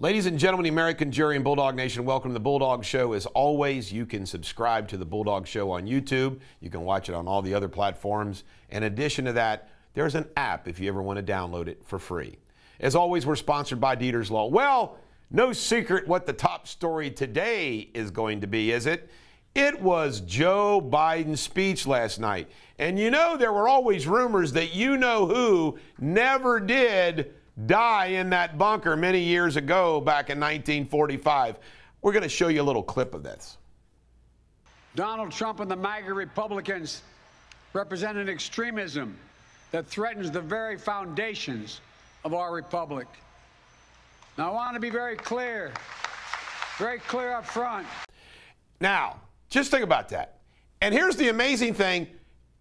Ladies and gentlemen, the American jury and Bulldog Nation, welcome to the Bulldog Show. As always, you can subscribe to the Bulldog Show on YouTube. You can watch it on all the other platforms. In addition to that, there's an app if you ever want to download it for free. As always, we're sponsored by Deters Law. Well, no secret what the top story today is going to be, is it? It was Joe Biden's speech last night. And you know, there were always rumors that you-know-who never did die in that bunker many years ago back in 1945. We're going to show you a little clip of this. Donald Trump and the MAGA Republicans represent an extremism that threatens the very foundations of our republic. Now, I want to be very clear up front. Now, just think about that. And here's the amazing thing.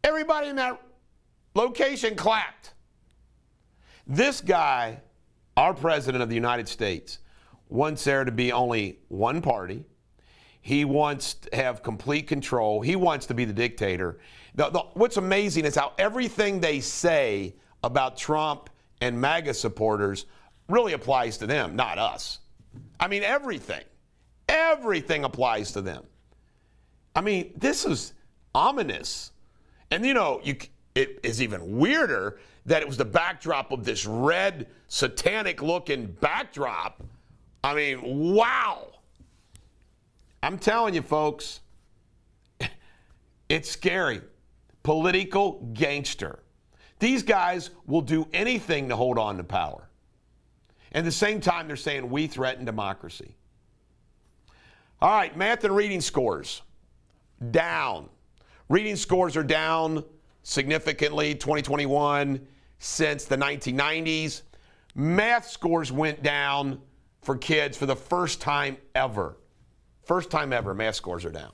Everybody in that location clapped. This guy, our president of the United States, wants there to be only one party. He wants to have complete control. He wants to be the dictator. What's amazing is how everything they say about Trump and MAGA supporters really applies to them, not us. I mean, everything applies to them. I mean, this is ominous. And, you know, it is even weirder that it was the backdrop of this red, satanic-looking backdrop. I mean, wow. I'm telling you, folks, it's scary. Political gangster. These guys will do anything to hold on to power. And at the same time, they're saying we threaten democracy. All right, math and reading scores. Down. Reading scores are down significantly, 2021, since the 1990s. Math scores went down for kids for the first time ever. First time ever, math scores are down.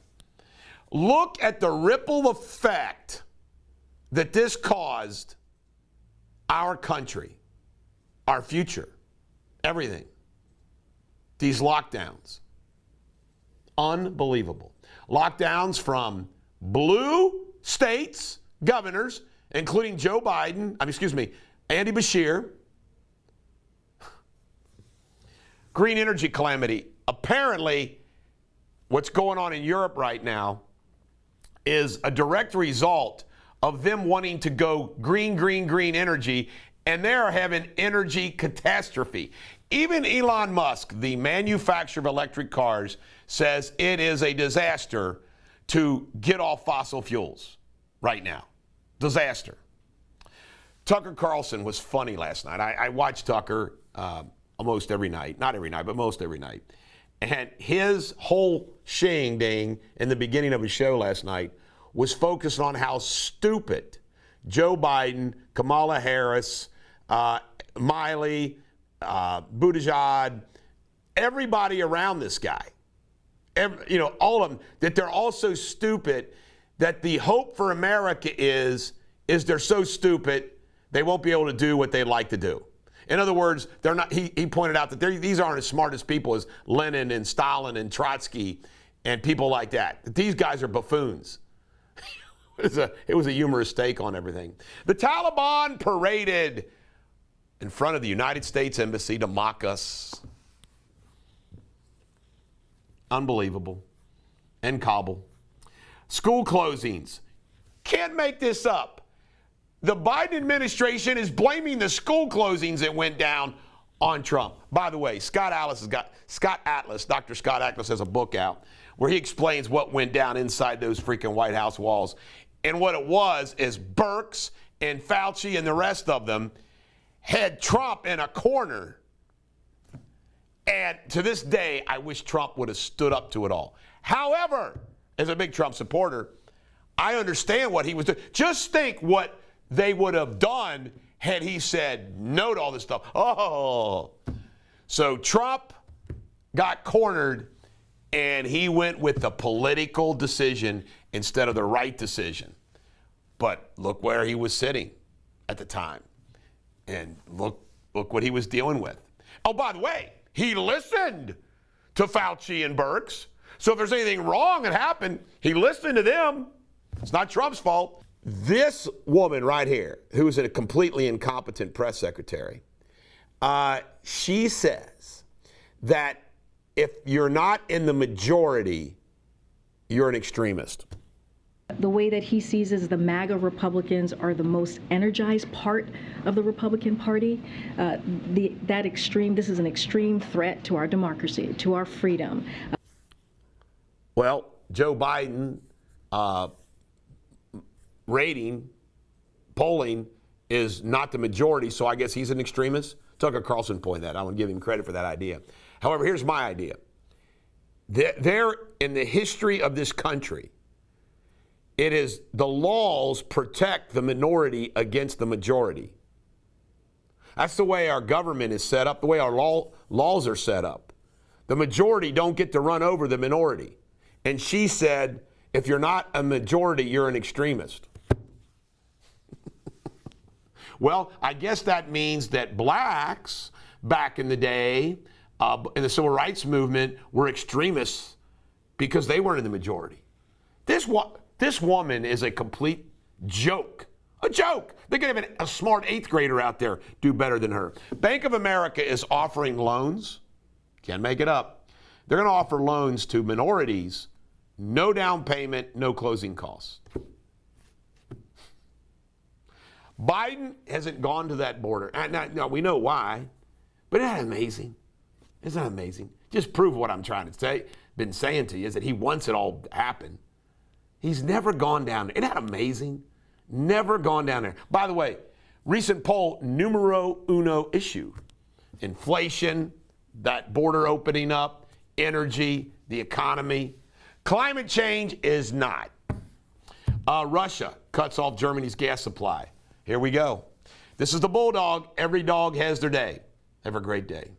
Look at the ripple effect that this caused our country, our future, everything. These lockdowns. Unbelievable. Lockdowns from blue states, governors, including Joe Biden, Andy Beshear. Green energy calamity. Apparently, what's going on in Europe right now is a direct result of them wanting to go green energy, and they're having energy catastrophe. Even Elon Musk, the manufacturer of electric cars, says it is a disaster to get off fossil fuels right now. Disaster. Tucker Carlson was funny last night. I watched Tucker almost every night. Not every night, but most every night. And his whole shing-ding in the beginning of his show last night was focused on how stupid Joe Biden, Kamala Harris, Miley, Buttigieg, everybody around this guy, all of them, that they're all so stupid that the hope for America is they're so stupid they won't be able to do what they'd like to do. In other words, they're not. He pointed out that these aren't as smart as people as Lenin and Stalin and Trotsky and people like that. These guys are buffoons. It was a humorous take on everything. The Taliban paraded in front of the United States Embassy to mock us. Unbelievable. In Kabul. School closings. Can't make this up. The Biden administration is blaming the school closings that went down on Trump. By the way, Dr. Scott Atlas has a book out where he explains what went down inside those freaking White House walls. And what it was is Birx and Fauci and the rest of them had Trump in a corner. And to this day, I wish Trump would have stood up to it all. However, as a big Trump supporter, I understand what he was doing. Just think what they would have done had he said no to all this stuff. Oh. So Trump got cornered, and he went with the political decision instead of the right decision. But look where he was sitting at the time. And look what he was dealing with. Oh, by the way, he listened to Fauci and Birx. So if there's anything wrong that happened, he listened to them. It's not Trump's fault. This woman right here, who is a completely incompetent press secretary, she says that if you're not in the majority, you're an extremist. The way that he sees is the MAGA Republicans are the most energized part of the Republican Party. This is an extreme threat to our democracy, to our freedom. Well, Joe Biden polling is not the majority, so I guess he's an extremist. Tucker Carlson pointed that. I want to give him credit for that idea. However, here's my idea. There, in the history of this country, it is the laws protect the minority against the majority. That's the way our government is set up, the way our laws are set up. The majority don't get to run over the minority. And she said, if you're not a majority, you're an extremist. Well, I guess that means that blacks back in the day, in the civil rights movement, were extremists because they weren't in the majority. This woman is a complete joke. A joke. They could have a smart 8th grader out there do better than her. Bank of America is offering loans. Can't make it up. They're going to offer loans to minorities, no down payment, no closing costs. Biden hasn't gone to that border. Now, we know why, but isn't that amazing? Isn't that amazing? Just prove what I'm trying to say, been saying to you, is that he wants it all to happen. He's never gone down there. Isn't that amazing? Never gone down there. By the way, recent poll, numero uno issue. Inflation, that border opening up, energy, the economy. Climate change is not. Russia cuts off Germany's gas supply. Here we go. This is the Bulldog. Every dog has their day. Have a great day.